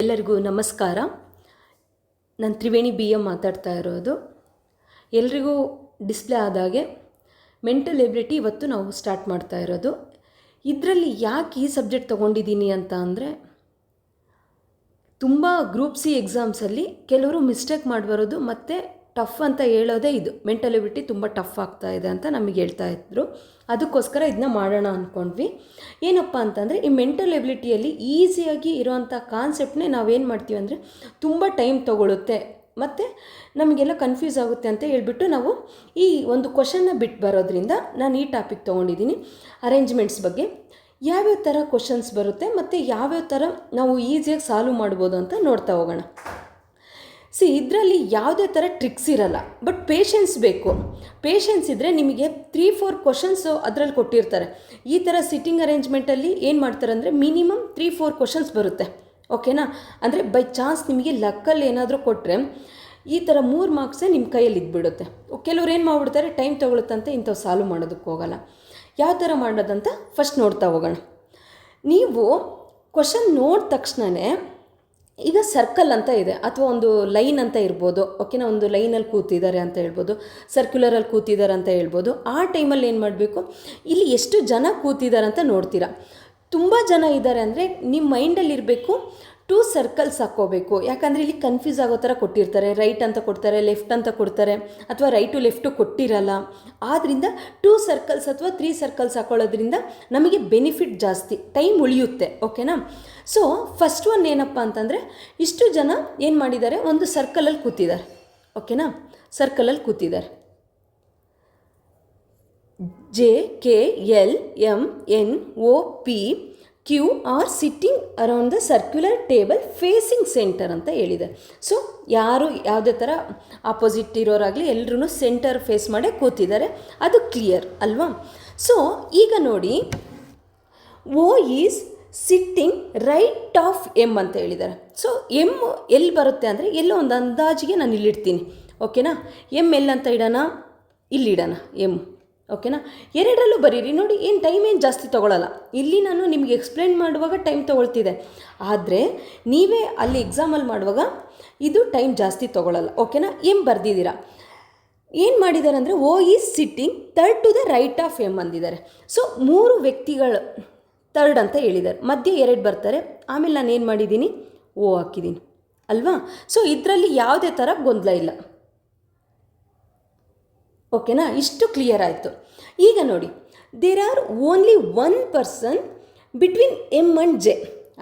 ಎಲ್ಲರಿಗೂ ನಮಸ್ಕಾರ. ನಾನು ತ್ರಿವೇಣಿ BM ಮಾತಾಡ್ತಾ ಇರೋದು. ಎಲ್ರಿಗೂ ಡಿಸ್ಪ್ಲೇ ಆದಾಗೆ ಮೆಂಟಲ್ ಎಬಿಲಿಟಿ ಇವತ್ತು ನಾವು ಸ್ಟಾರ್ಟ್ ಮಾಡ್ತಾ ಇರೋದು. ಇದರಲ್ಲಿ ಯಾಕೆ ಈ ಸಬ್ಜೆಕ್ಟ್ ತೊಗೊಂಡಿದ್ದೀನಿ ಅಂತ ಅಂದರೆ, ತುಂಬ ಗ್ರೂಪ್ C ಎಕ್ಸಾಮ್ಸಲ್ಲಿ ಕೆಲವರು ಮಿಸ್ಟೇಕ್ ಮಾಡಿಬರೋದು ಮತ್ತು ಟಫ್ ಅಂತ ಹೇಳೋದೇ ಇದು. ಮೆಂಟಲ್ ಎಬಿಲಿಟಿ ತುಂಬ ಟಫ್ ಆಗ್ತಾ ಇದೆ ಅಂತ ನಮಗೆ ಹೇಳ್ತಾ ಇದ್ರು. ಅದಕ್ಕೋಸ್ಕರ ಇದನ್ನ ಮಾಡೋಣ ಅಂದ್ಕೊಂಡ್ವಿ. ಏನಪ್ಪ ಅಂತಂದರೆ, ಈ ಮೆಂಟಲ್ ಎಬಿಲಿಟಿಯಲ್ಲಿ ಈಸಿಯಾಗಿ ಇರೋವಂಥ ಕಾನ್ಸೆಪ್ಟನ್ನೇ ನಾವೇನು ಮಾಡ್ತೀವಿ ಅಂದರೆ, ತುಂಬ ಟೈಮ್ ತೊಗೊಳುತ್ತೆ ಮತ್ತು ನಮಗೆಲ್ಲ ಕನ್ಫ್ಯೂಸ್ ಆಗುತ್ತೆ ಅಂತ ಹೇಳ್ಬಿಟ್ಟು ನಾವು ಈ ಒಂದು ಕ್ವಶನ್ನ ಬಿಟ್ಟು ಬರೋದ್ರಿಂದ ನಾನು ಈ ಟಾಪಿಕ್ ತೊಗೊಂಡಿದ್ದೀನಿ. ಅರೇಂಜ್ಮೆಂಟ್ಸ್ ಬಗ್ಗೆ ಯಾವ್ಯಾವ ಥರ ಕ್ವಶನ್ಸ್ ಬರುತ್ತೆ ಮತ್ತು ಯಾವ್ಯಾವ ಥರ ನಾವು ಈಸಿಯಾಗಿ ಸಾಲ್ವ್ ಮಾಡ್ಬೋದು ಅಂತ ನೋಡ್ತಾ ಹೋಗೋಣ. ಇದರಲ್ಲಿ ಯಾವುದೇ ಥರ ಟ್ರಿಕ್ಸ್ ಇರಲ್ಲ, ಬಟ್ ಪೇಷನ್ಸ್ ಬೇಕು. ಪೇಷನ್ಸ್ ಇದ್ದರೆ ನಿಮಗೆ 3-4 ಕ್ವಶನ್ಸು ಅದರಲ್ಲಿ ಕೊಟ್ಟಿರ್ತಾರೆ. ಈ ಥರ ಸಿಟ್ಟಿಂಗ್ ಅರೇಂಜ್ಮೆಂಟಲ್ಲಿ ಏನು ಮಾಡ್ತಾರೆ ಅಂದರೆ, ಮಿನಿಮಮ್ 3-4 ಕ್ವಶನ್ಸ್ ಬರುತ್ತೆ. ಓಕೆನಾ? ಅಂದರೆ ಬೈ ಚಾನ್ಸ್ ನಿಮಗೆ ಲಕ್ಕಲ್ಲಿ ಏನಾದರೂ ಕೊಟ್ಟರೆ ಈ ಥರ 3 ಮಾರ್ಕ್ಸೇ ನಿಮ್ಮ ಕೈಯಲ್ಲಿ ಇದ್ಬಿಡುತ್ತೆ. ಕೆಲವ್ರು ಏನು ಮಾಡಿಬಿಡ್ತಾರೆ, ಟೈಮ್ ತೊಗೊಳುತ್ತಂತೆ ಇಂಥವು ಸಾಲ್ವ್ ಮಾಡೋದಕ್ಕೆ ಹೋಗಲ್ಲ. ಯಾವ ಥರ ಮಾಡೋದಂತ ಫಸ್ಟ್ ನೋಡ್ತಾ ಹೋಗೋಣ. ನೀವು ಕ್ವಶನ್ ನೋಡಿದ ತಕ್ಷಣವೇ, ಈಗ ಸರ್ಕಲ್ ಅಂತ ಇದೆ ಅಥವಾ ಒಂದು ಲೈನ್ ಅಂತ ಇರ್ಬೋದು. ಓಕೆನಾ? ಒಂದು ಲೈನಲ್ಲಿ ಕೂತಿದ್ದಾರೆ ಅಂತ ಹೇಳ್ಬೋದು, ಸರ್ಕ್ಯುಲರಲ್ಲಿ ಕೂತಿದ್ದಾರೆ ಅಂತ ಹೇಳ್ಬೋದು. ಆ ಟೈಮಲ್ಲಿ ಏನು ಮಾಡಬೇಕು, ಇಲ್ಲಿ ಎಷ್ಟು ಜನ ಕೂತಿದ್ದಾರೆ ಅಂತ ನೋಡ್ತೀರಾ. ತುಂಬ ಜನ ಇದ್ದಾರೆ ಅಂದರೆ ನಿಮ್ಮ ಮೈಂಡಲ್ಲಿ ಇರಬೇಕು 2 ಸರ್ಕಲ್ಸ್ ಹಾಕ್ಕೋಬೇಕು. ಯಾಕಂದರೆ ಇಲ್ಲಿ ಕನ್ಫ್ಯೂಸ್ ಆಗೋ ಥರ ಕೊಟ್ಟಿರ್ತಾರೆ. ರೈಟ್ ಅಂತ ಕೊಡ್ತಾರೆ, ಲೆಫ್ಟ್ ಅಂತ ಕೊಡ್ತಾರೆ, ಅಥವಾ ರೈಟು ಲೆಫ್ಟು ಕೊಟ್ಟಿರಲ್ಲ. ಆದ್ದರಿಂದ 2 ಸರ್ಕಲ್ಸ್ ಅಥವಾ 3 ಸರ್ಕಲ್ಸ್ ಹಾಕೊಳ್ಳೋದ್ರಿಂದ ನಮಗೆ ಬೆನಿಫಿಟ್ ಜಾಸ್ತಿ, ಟೈಮ್ ಉಳಿಯುತ್ತೆ. ಓಕೆನಾ? ಫಸ್ಟ್ ಒನ್ ಏನಪ್ಪ ಅಂತಂದರೆ, ಇಷ್ಟು ಜನ ಏನು ಮಾಡಿದ್ದಾರೆ, ಒಂದು ಸರ್ಕಲಲ್ಲಿ ಕೂತಿದ್ದಾರೆ. ಓಕೆನಾ? ಸರ್ಕಲಲ್ಲಿ ಕೂತಿದ್ದಾರೆ. JKLMNOP Q are sitting around the circular table facing center ಅಂತ ಹೇಳಿದೆ. ಯಾರು ಯಾವುದೇ ಥರ ಆಪೋಸಿಟ್ ಇರೋರಾಗಲಿ ಎಲ್ಲರೂ ಸೆಂಟರ್ ಫೇಸ್ ಮಾಡೇ ಕೂತಿದ್ದಾರೆ. ಅದು ಕ್ಲಿಯರ್ ಅಲ್ವಾ? ಈಗ ನೋಡಿ, O is sitting right of M ಅಂತ ಹೇಳಿದ್ದಾರೆ. M ಎಲ್ಲಿ ಬರುತ್ತೆ ಅಂದರೆ, ಎಲ್ಲೋ ಒಂದು ಅಂದಾಜಿಗೆ ನಾನು ಇಲ್ಲಿಡ್ತೀನಿ. ಓಕೆನಾ? M ಅಂತ ಇಡೋಣ, ಇಲ್ಲಿಡೋಣ M. ಓಕೆನಾ? ಎರಡರಲ್ಲೂ ಬರೀರಿ. ನೋಡಿ, ಏನು ಟೈಮ್ ಏನು ಜಾಸ್ತಿ ತೊಗೊಳ್ಳಲ್ಲ. ಇಲ್ಲಿ ನಾನು ನಿಮಗೆ ಎಕ್ಸ್ಪ್ಲೇನ್ ಮಾಡುವಾಗ ಟೈಮ್ ತೊಗೊಳ್ತಿದೆ, ಆದರೆ ನೀವೇ ಅಲ್ಲಿ ಎಕ್ಸಾಮಲ್ಲಿ ಮಾಡುವಾಗ ಇದು ಟೈಮ್ ಜಾಸ್ತಿ ತೊಗೊಳ್ಳಲ್ಲ. ಓಕೆನಾ? M ಬರ್ದಿದ್ದೀರಾ. ಏನು ಮಾಡಿದ್ದಾರೆ ಅಂದರೆ, O is sitting third to the right of M ಅಂದಿದ್ದಾರೆ. 3 ವ್ಯಕ್ತಿಗಳು ಥರ್ಡ್ ಅಂತ ಹೇಳಿದ್ದಾರೆ. ಮಧ್ಯೆ 2 ಬರ್ತಾರೆ. ಆಮೇಲೆ ನಾನು ಏನು ಮಾಡಿದ್ದೀನಿ, O ಹಾಕಿದ್ದೀನಿ ಅಲ್ವಾ? ಇದರಲ್ಲಿ ಯಾವುದೇ ಥರ ಗೊಂದಲ ಇಲ್ಲ. ಓಕೆನಾ? ಇಷ್ಟು ಕ್ಲಿಯರ್ ಆಯಿತು. ಈಗ ನೋಡಿ, there are only 1 person between M and J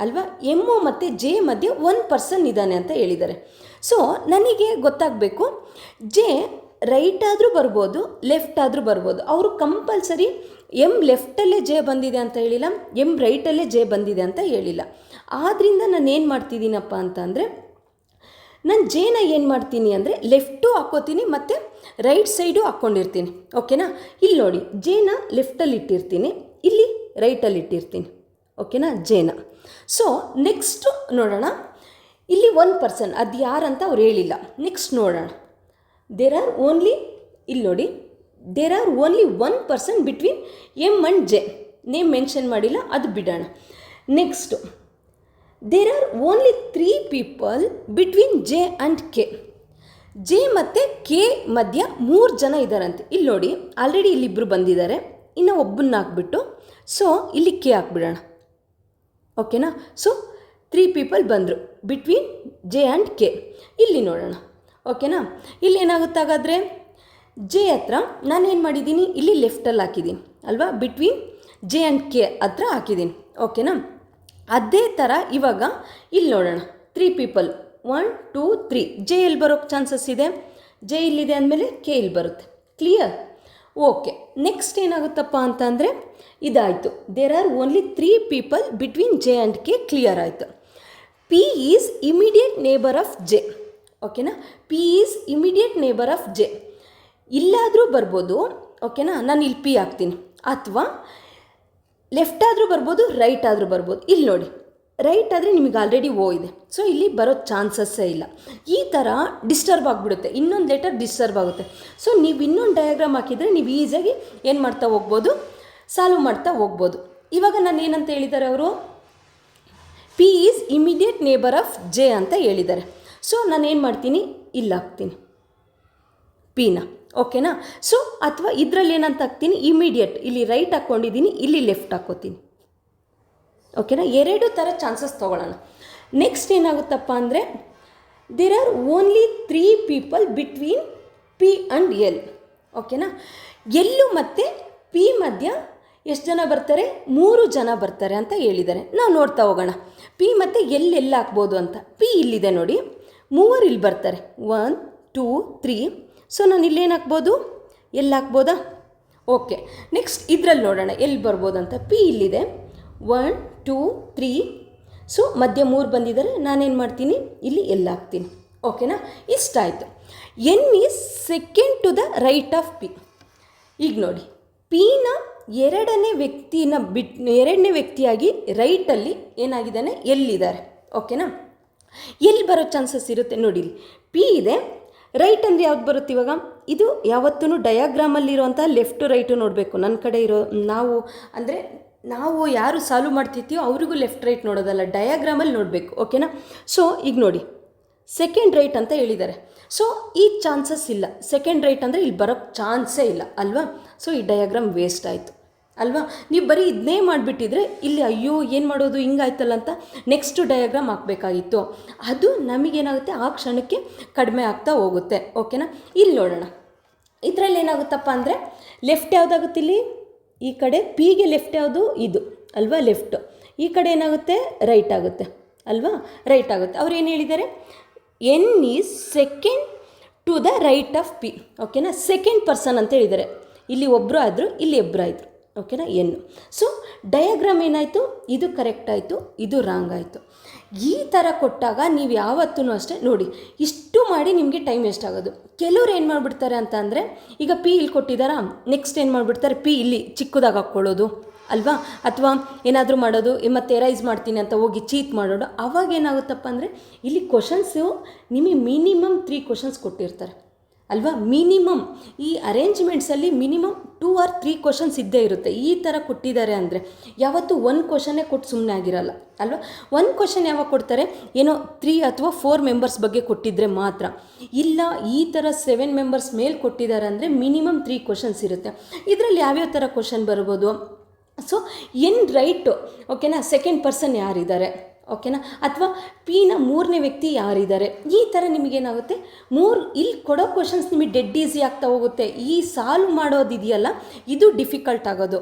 ಅಲ್ವಾ? M ಮತ್ತು J ಮಧ್ಯೆ 1 ಪರ್ಸನ್ ಇದ್ದಾನೆ ಅಂತ ಹೇಳಿದ್ದಾರೆ. ನನಗೆ ಗೊತ್ತಾಗಬೇಕು, J ರೈಟ್ ಆದರೂ ಬರ್ಬೋದು, ಲೆಫ್ಟ್ ಆದರೂ ಬರ್ಬೋದು. ಅವರು ಕಂಪಲ್ಸರಿ M ಲೆಫ್ಟಲ್ಲೇ J ಬಂದಿದೆ ಅಂತ ಹೇಳಿಲ್ಲ, M ರೈಟಲ್ಲೇ J ಬಂದಿದೆ ಅಂತ ಹೇಳಿಲ್ಲ. ಆದ್ದರಿಂದ ನಾನು ಏನು ಮಾಡ್ತಿದ್ದೀನಪ್ಪ ಅಂತಂದರೆ, ನಾನು Jನ ಏನು ಮಾಡ್ತೀನಿ ಅಂದರೆ, ಲೆಫ್ಟು ಹಾಕ್ಕೋತೀನಿ ಮತ್ತು ರೈಟ್ ಸೈಡು ಹಾಕ್ಕೊಂಡಿರ್ತೀನಿ. ಓಕೆನಾ? ಇಲ್ಲಿ ನೋಡಿ, Jನ ಲೆಫ್ಟಲ್ಲಿ ಇಟ್ಟಿರ್ತೀನಿ, ಇಲ್ಲಿ ರೈಟಲ್ಲಿ ಇಟ್ಟಿರ್ತೀನಿ. ಓಕೆನಾ? Jನ. ನೆಕ್ಸ್ಟು ನೋಡೋಣ, ಇಲ್ಲಿ 1 ಪರ್ಸನ್, ಅದು ಯಾರಂತ ಅವ್ರು ಹೇಳಿಲ್ಲ. ನೆಕ್ಸ್ಟ್ ನೋಡೋಣ, ದೇರ್ ಆರ್ ಓನ್ಲಿ, ಇಲ್ಲಿ ನೋಡಿ, there are only 1 person between M and J. Name mention ಮಾಡಿಲ್ಲ, ಅದು ಬಿಡೋಣ. Next, there are only 3 people between J and K. J ಮತ್ತು K ಮಧ್ಯ 3 ಜನ ಇದ್ದಾರಂತೆ. ಇಲ್ಲಿ ನೋಡಿ, ಆಲ್ರೆಡಿ ಇಲ್ಲಿಬ್ಬರು ಬಂದಿದ್ದಾರೆ, ಇನ್ನು ಒಬ್ಬನ್ನ ಹಾಕ್ಬಿಟ್ಟು ಇಲ್ಲಿ K ಹಾಕ್ಬಿಡೋಣ. ಓಕೆನಾ? 3 ಪೀಪಲ್ ಬಂದರು ಬಿಟ್ವೀನ್ J ಆ್ಯಂಡ್ K. ಇಲ್ಲಿ ನೋಡೋಣ. ಓಕೆನಾ? ಇಲ್ಲಿ ಏನಾಗುತ್ತಾಗಾದರೆ, J ಹತ್ರ ನಾನೇನು ಮಾಡಿದ್ದೀನಿ, ಇಲ್ಲಿ ಲೆಫ್ಟಲ್ಲಿ ಹಾಕಿದ್ದೀನಿ ಅಲ್ವಾ? ಬಿಟ್ವೀನ್ J ಆ್ಯಂಡ್ K ಹತ್ರ ಹಾಕಿದ್ದೀನಿ. ಓಕೆನಾ? ಅದೇ ಥರ ಇವಾಗ ಇಲ್ಲಿ ನೋಡೋಣ, 3 ಪೀಪಲ್, 1 2 3. J ಎಲ್ಲಿ ಬರೋಕ್ಕೆ ಚಾನ್ಸಸ್ ಇದೆ, J ಇಲ್ಲಿದೆ ಅಂದಮೇಲೆ K ಇಲ್ಲಿ ಬರುತ್ತೆ. ಕ್ಲಿಯರ್? ಓಕೆ. ನೆಕ್ಸ್ಟ್ ಏನಾಗುತ್ತಪ್ಪ ಅಂತಂದರೆ, ಇದಾಯಿತು. There are only 3 people between J and K. Clear ಆಯಿತು. P is immediate neighbour of J. ಓಕೆನಾ? P is immediate neighbour of J. ಇಲ್ಲಾದರೂ ಬರ್ಬೋದು. ಓಕೆನಾ? ನಾನು ಇಲ್ಲಿ P ಹಾಕ್ತೀನಿ, ಅಥವಾ ಲೆಫ್ಟ್ ಆದರೂ ಬರ್ಬೋದು, ರೈಟ್ ಆದರೂ ಬರ್ಬೋದು. ಇಲ್ಲಿ ನೋಡಿ, ರೈಟ್ ಆದರೆ ನಿಮಗೆ ಆಲ್ರೆಡಿ O ಇದೆ, ಇಲ್ಲಿ ಬರೋ ಚಾನ್ಸಸ್ಸೇ ಇಲ್ಲ. ಈ ಥರ ಡಿಸ್ಟರ್ಬ್ ಆಗಿಬಿಡುತ್ತೆ, ಇನ್ನೊಂದು ಲೆಟರ್ ಡಿಸ್ಟರ್ಬ್ ಆಗುತ್ತೆ. ನೀವು ಇನ್ನೊಂದು ಡಯಾಗ್ರಾಮ್ ಹಾಕಿದರೆ ನೀವು ಈಸಿಯಾಗಿ ಏನು ಮಾಡ್ತಾ ಹೋಗ್ಬೋದು, ಸಾಲ್ವ್ ಮಾಡ್ತಾ ಹೋಗ್ಬೋದು. ಇವಾಗ ನಾನು ಏನಂತ ಹೇಳಿದ್ದಾರೆ ಅವರು, P P is immediate neighbour of J ಅಂತ ಹೇಳಿದ್ದಾರೆ. ಸೊ ನಾನು ಏನು ಮಾಡ್ತೀನಿ, ಇಲ್ಲಿ ಹಾಕ್ತೀನಿ ಪಿನ, ಓಕೆನಾ. ಸೊ ಅಥವಾ ಇದರಲ್ಲಿ ಏನಂತ ಹಾಕ್ತೀನಿ, ಇಮಿಡಿಯೇಟ್, ಇಲ್ಲಿ ರೈಟ್ ಹಾಕ್ಕೊಂಡಿದ್ದೀನಿ, ಇಲ್ಲಿ ಲೆಫ್ಟ್ ಹಾಕ್ಕೋತೀನಿ, ಓಕೆನಾ. ಎರಡು ಥರ ಚಾನ್ಸಸ್ ತೊಗೊಳ್ಳೋಣ. ನೆಕ್ಸ್ಟ್ ಏನಾಗುತ್ತಪ್ಪ ಅಂದರೆ, there are only 3 people between P and L, ಓಕೆನಾ. ಎಲ್ಲು ಮತ್ತು ಪಿ ಮಧ್ಯ ಎಷ್ಟು ಜನ ಬರ್ತಾರೆ, 3 ಜನ ಬರ್ತಾರೆ ಅಂತ ಹೇಳಿದ್ದಾರೆ. ನಾವು ನೋಡ್ತಾ ಹೋಗೋಣ ಪಿ ಮತ್ತು ಎಲ್ಲ ಹಾಕ್ಬೋದು ಅಂತ. ಪಿ ಇಲ್ಲಿದೆ ನೋಡಿ, 3 ಇಲ್ಲಿ ಬರ್ತಾರೆ, 1 2 3. ಸೊ ನಾನು ಇಲ್ಲೇನು ಹಾಕ್ಬೋದು, ಎಲ್ಲಿ ಹಾಕ್ಬೋದಾ, ಓಕೆ. ನೆಕ್ಸ್ಟ್ ಇದರಲ್ಲಿ ನೋಡೋಣ ಎಲ್ಲಿ ಬರ್ಬೋದು ಅಂತ. ಪಿ ಇಲ್ಲಿದೆ 1 2 3. ಸೊ ಮಧ್ಯ 3 ಬಂದಿದ್ದಾರೆ, ನಾನೇನು ಮಾಡ್ತೀನಿ, ಇಲ್ಲಿ ಎಲ್ಲ ಹಾಕ್ತೀನಿ, ಓಕೆನಾ. ಇಷ್ಟ ಆಯಿತು. N is second to the right of P. ಈಗ ನೋಡಿ, ಪಿನ ಎರಡನೇ ವ್ಯಕ್ತಿಯಾಗಿ ರೈಟಲ್ಲಿ ಏನಾಗಿದ್ದಾನೆ, ಎಲ್ಲಿದ್ದಾರೆ, ಓಕೆನಾ. ಎಲ್ಲಿ ಬರೋ ಚಾನ್ಸಸ್ ಇರುತ್ತೆ ನೋಡಿ, ಇಲ್ಲಿ ಪಿ ಇದೆ, ರೈಟ್ ಅಂದರೆ ಯಾವ್ದು ಬರುತ್ತೆ ಇವಾಗ, ಇದು ಯಾವತ್ತೂ ಡಯಾಗ್ರಾಮಲ್ಲಿರುವಂಥ ಲೆಫ್ಟು ರೈಟು ನೋಡಬೇಕು. ನನ್ನ ಕಡೆ ಇರೋ ನಾವು ಯಾರು ಸಾಲ್ವ್ ಮಾಡ್ತಿರ್ತೀವೋ ಅವ್ರಿಗೂ ಲೆಫ್ಟ್ ರೈಟ್ ನೋಡೋದಲ್ಲ, ಡಯಾಗ್ರಾಮಲ್ಲಿ ನೋಡಬೇಕು, ಓಕೆನಾ. ಸೊ ಈಗ ನೋಡಿ ಸೆಕೆಂಡ್ ರೈಟ್ ಅಂತ ಹೇಳಿದ್ದಾರೆ. ಸೊ ಈ ಚಾನ್ಸಸ್ ಇಲ್ಲ, ಸೆಕೆಂಡ್ ರೈಟ್ ಅಂದರೆ ಇಲ್ಲಿ ಬರೋಕ್ಕೆ ಚಾನ್ಸೇ ಇಲ್ಲ ಅಲ್ವಾ. ಸೊ ಈ ಡಯಾಗ್ರಾಮ್ ವೇಸ್ಟ್ ಆಯಿತು ಅಲ್ವಾ. ನೀವು ಬರೀ ಇದನ್ನೇ ಮಾಡಿಬಿಟ್ಟಿದ್ರೆ ಇಲ್ಲಿ ಅಯ್ಯೋ ಏನು ಮಾಡೋದು ಹಿಂಗಾಯ್ತಲ್ಲ ಅಂತ ನೆಕ್ಸ್ಟ್ ಡಯಾಗ್ರಾಮ್ ಹಾಕಬೇಕಾಗಿತ್ತು. ಅದು ನಮಗೇನಾಗುತ್ತೆ, ಆ ಕ್ಷಣಕ್ಕೆ ಕಡಿಮೆ ಆಗ್ತಾ ಹೋಗುತ್ತೆ, ಓಕೆನಾ. ಇಲ್ಲಿ ನೋಡೋಣ, ಇದರಲ್ಲಿ ಏನಾಗುತ್ತಪ್ಪ ಅಂದರೆ ಲೆಫ್ಟ್ ಯಾವುದಾಗುತ್ತೆ, ಇಲ್ಲಿ ಈ ಕಡೆ ಪಿಗೆ ಲೆಫ್ಟ್ ಯಾವುದು, ಇದು ಅಲ್ವಾ ಲೆಫ್ಟು. ಈ ಕಡೆ ಏನಾಗುತ್ತೆ, ರೈಟ್ ಆಗುತ್ತೆ ಅಲ್ವಾ, ರೈಟ್ ಆಗುತ್ತೆ. ಅವ್ರು ಏನು ಹೇಳಿದ್ದಾರೆ, N is second to the right of P, ಓಕೆನಾ. ಸೆಕೆಂಡ್ ಪರ್ಸನ್ ಅಂತ ಹೇಳಿದ್ದಾರೆ. ಇಲ್ಲಿ ಒಬ್ಬರು ಆದರು, ಇಲ್ಲಿ ಇಬ್ಬರು ಆಯಿತು, ಓಕೆನಾ, ಎನ್ನು. ಸೊ ಡಯಾಗ್ರಾಮ್ ಏನಾಯಿತು, ಇದು ಕರೆಕ್ಟ್ ಆಯಿತು, ಇದು ರಾಂಗ್ ಆಯಿತು. ಈ ಥರ ಕೊಟ್ಟಾಗ ನೀವು ಯಾವತ್ತೂ ಅಷ್ಟೇ ನೋಡಿ, ಇಷ್ಟು ಮಾಡಿ ನಿಮಗೆ ಟೈಮ್ ವೇಸ್ಟ್ ಆಗೋದು. ಕೆಲವ್ರು ಏನು ಮಾಡಿಬಿಡ್ತಾರೆ ಅಂತ ಅಂದರೆ, ಈಗ ಪಿ ಇಲ್ಲಿ ಕೊಟ್ಟಿದ್ದಾರಾ, ನೆಕ್ಸ್ಟ್ ಏನು ಮಾಡಿಬಿಡ್ತಾರೆ, ಪಿ ಇಲ್ಲಿ ಚಿಕ್ಕದಾಗಿ ಹಾಕ್ಕೊಳ್ಳೋದು ಅಲ್ವಾ, ಅಥವಾ ಏನಾದರೂ ಮಾಡೋದು, ಮತ್ತು ರೈಸ್ ಮಾಡ್ತೀನಿ ಅಂತ ಹೋಗಿ ಚೀಟ್ ಮಾಡೋದು. ಅವಾಗ ಏನಾಗುತ್ತಪ್ಪ ಅಂದರೆ, ಇಲ್ಲಿ ಕ್ವಶನ್ಸು ನಿಮಗೆ ಮಿನಿಮಮ್ 3 ಕ್ವಶನ್ಸ್ ಕೊಟ್ಟಿರ್ತಾರೆ ಅಲ್ವಾ. ಮಿನಿಮಮ್ ಈ ಅರೇಂಜ್ಮೆಂಟ್ಸಲ್ಲಿ ಮಿನಿಮಮ್ 2 or 3 ಕ್ವಶನ್ಸ್ ಇದ್ದೇ ಇರುತ್ತೆ. ಈ ಥರ ಕೊಟ್ಟಿದ್ದಾರೆ ಅಂದರೆ ಯಾವತ್ತೂ 1 ಕ್ವಶನ್ನೇ ಕೊಟ್ಟು ಸುಮ್ಮನೆ ಆಗಿರಲ್ಲ ಅಲ್ವಾ. 1 ಕ್ವಶನ್ ಯಾವಾಗ ಕೊಡ್ತಾರೆ, ಏನೋ 3 ಅಥವಾ 4 ಮೆಂಬರ್ಸ್ ಬಗ್ಗೆ ಕೊಟ್ಟಿದ್ದರೆ ಮಾತ್ರ. ಇಲ್ಲ ಈ ಥರ 7 ಮೆಂಬರ್ಸ್ ಮೇಲೆ ಕೊಟ್ಟಿದ್ದಾರೆ ಅಂದರೆ ಮಿನಿಮಮ್ 3 ಕ್ವಶನ್ಸ್ ಇರುತ್ತೆ. ಇದರಲ್ಲಿ ಯಾವ್ಯಾವ ಥರ ಕ್ವಶನ್ ಬರ್ಬೋದು. ಸೊ ಎನ್ ರೈಟು, ಓಕೆನಾ, ಸೆಕೆಂಡ್ ಪರ್ಸನ್ ಯಾರಿದ್ದಾರೆ, ಓಕೆನಾ, ಅಥವಾ ಪಿನ 3ನೇ ವ್ಯಕ್ತಿ ಯಾರಿದ್ದಾರೆ. ಈ ಥರ ನಿಮಗೇನಾಗುತ್ತೆ, ಇಲ್ಲಿ ಕೊಡೋ ಕ್ವಶನ್ಸ್ ನಿಮಗೆ ಡೆಡ್ ಈಸಿ ಆಗ್ತಾ ಹೋಗುತ್ತೆ. ಈ ಸಾಲ್ವ್ ಮಾಡೋದಿದೆಯಲ್ಲ, ಇದು ಡಿಫಿಕಲ್ಟ್ ಆಗೋದು.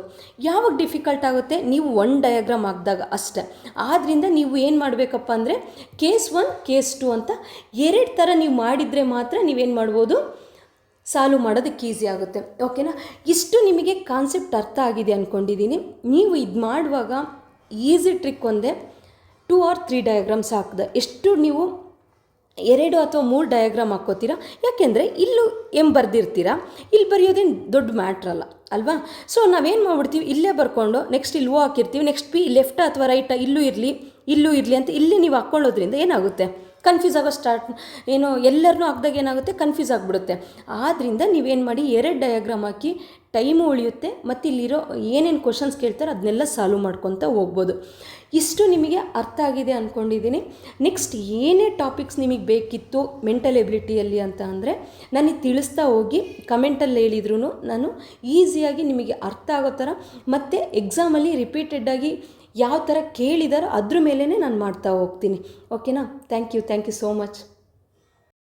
ಯಾವಾಗ ಡಿಫಿಕಲ್ಟ್ ಆಗುತ್ತೆ, ನೀವು 1 ಡಯಾಗ್ರಾಮ್ ಹಾಕಿದಾಗ ಅಷ್ಟೇ. ಆದ್ದರಿಂದ ನೀವು ಏನು ಮಾಡಬೇಕಪ್ಪ ಅಂದರೆ, ಕೇಸ್ 1 ಕೇಸ್ 2 ಅಂತ 2 ಥರ ನೀವು ಮಾಡಿದರೆ ಮಾತ್ರ ನೀವೇನು ಮಾಡ್ಬೋದು, ಸಾಲ್ವ್ ಮಾಡೋದಕ್ಕೆ ಈಸಿ ಆಗುತ್ತೆ, ಓಕೆನಾ. ಇಷ್ಟು ನಿಮಗೆ ಕಾನ್ಸೆಪ್ಟ್ ಅರ್ಥ ಆಗಿದೆ ಅಂದ್ಕೊಂಡಿದ್ದೀನಿ. ನೀವು ಇದು ಮಾಡುವಾಗ ಈಸಿ ಟ್ರಿಕ್ ಒಂದೇ, 2 or 3 ಡಯಾಗ್ರಾಮ್ಸ್ ಹಾಕಿದೆ ಎಷ್ಟು ನೀವು 2 ಅಥವಾ 3 ಡಯಾಗ್ರಾಮ್ ಹಾಕ್ಕೋತೀರಾ. ಯಾಕೆಂದರೆ ಇಲ್ಲೂ ಬರ್ದಿರ್ತೀರಾ, ಇಲ್ಲಿ ಬರೆಯೋದೇನು ದೊಡ್ಡ ಮ್ಯಾಟ್ರಲ್ಲ ಅಲ್ವಾ. ಸೊ ನಾವೇನು ಮಾಡ್ಬಿಡ್ತೀವಿ, ಇಲ್ಲೇ ಬರ್ಕೊಂಡು ನೆಕ್ಸ್ಟ್ ಇಲ್ಲಿ ಹಾಕಿರ್ತೀವಿ, ನೆಕ್ಸ್ಟ್ ಪಿ ಲೆಫ್ಟ್ ಅಥವಾ ರೈಟ್, ಇಲ್ಲೂ ಇರಲಿ ಅಂತ ಇಲ್ಲಿ ನೀವು ಹಾಕ್ಕೊಳ್ಳೋದ್ರಿಂದ ಏನಾಗುತ್ತೆ, ಕನ್ಫ್ಯೂಸ್ ಆಗೋ ಎಲ್ಲರನ್ನೂ ಹಾಕಿದಾಗ ಏನಾಗುತ್ತೆ, ಕನ್ಫ್ಯೂಸ್ ಆಗಿಬಿಡುತ್ತೆ. ಆದ್ದರಿಂದ ನೀವೇನು ಮಾಡಿ, 2 ಡಯಾಗ್ರಾಮ್ ಹಾಕಿ, ಟೈಮು ಉಳಿಯುತ್ತೆ, ಮತ್ತು ಇಲ್ಲಿರೋ ಏನೇನು ಕ್ವಶನ್ಸ್ ಕೇಳ್ತಾರೆ ಅದನ್ನೆಲ್ಲ ಸಾಲ್ವ್ ಮಾಡ್ಕೊತ ಹೋಗ್ಬೋದು. ಇಷ್ಟು ನಿಮಗೆ ಅರ್ಥ ಆಗಿದೆ ಅಂದ್ಕೊಂಡಿದ್ದೀನಿ. ನೆಕ್ಸ್ಟ್ ಏನೇ ಟಾಪಿಕ್ಸ್ ನಿಮಗೆ ಬೇಕಿತ್ತು ಮೆಂಟಲ್ ಎಬಿಲಿಟಿಯಲ್ಲಿ ಅಂತ ಅಂದರೆ ನನಗೆ ತಿಳಿಸ್ತಾ ಹೋಗಿ, ಕಮೆಂಟಲ್ಲಿ ಹೇಳಿದ್ರು ನಾನು ಈಸಿಯಾಗಿ ನಿಮಗೆ ಅರ್ಥ ಆಗೋ ಥರ, ಮತ್ತು ಎಕ್ಸಾಮಲ್ಲಿ ರಿಪೀಟೆಡ್ಡಾಗಿ ಯಾವ ಥರ ಕೇಳಿದಾರೋ ಅದ್ರ ಮೇಲೇ ನಾನು ಮಾಡ್ತಾ ಹೋಗ್ತೀನಿ, ಓಕೆನಾ. Thank you so much.